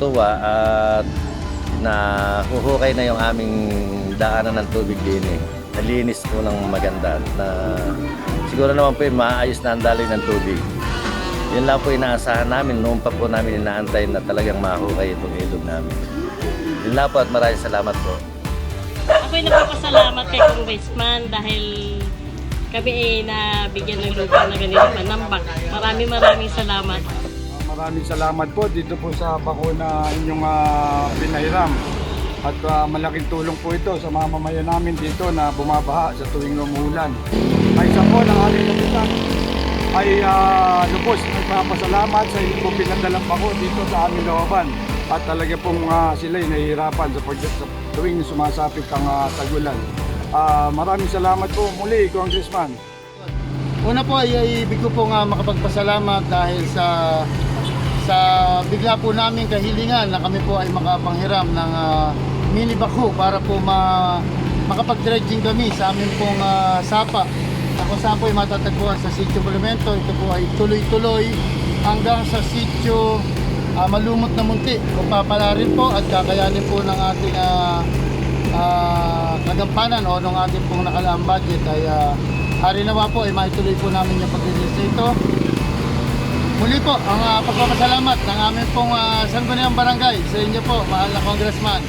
nakakatuwa at nahuhukay na yung aming daanan ng tubig din eh. Nalinis po ng maganda na siguro naman po maayos na ang daloy ng tubig. Yun lang po inaasahan namin, noon pa po namin inaantay na talagang mahukay itong ilog namin. Yun lang po at maraming salamat po. Ako'y nagpapasalamat kay Congressman dahil kami nabigyan ng lupa na ganito panambak. Maraming salamat. Maraming salamat po dito po sa bakuna inyong pinahiram. At malaking tulong po ito sa mga mamamayan namin dito na bumabaha sa tuwing umuulan. Ay isa po ng aming kapitan ay lubos nagpapasalamat sa inyo pong pinadalang bako dito sa aming lawaban. At talaga pong sila'y nahihirapan sa tuwing sumasapit ang tagulan. Maraming salamat po muli, Congressman. Una po ay ibig ko pong makapagpasalamat dahil sa bigla po namin kahilingan na kami po ay makapanghiram ng mini backhoe para po makapag-dredging kami sa amin pong sapa na kung saan po ay matatagpuan sa Sitio Balimento. Ito po ay tuloy-tuloy hanggang sa Sitio Malumot na Munti. Kung papalarin po at kakayanin po ng ating kagampanan o ng ating pong nakalaang budget ay hari nawa po ay maituloy po namin yung pag-release ito. Muli po ang pagpapasalamat ng aming pong Sangguniang Barangay sa inyo po, mahal na Congressman.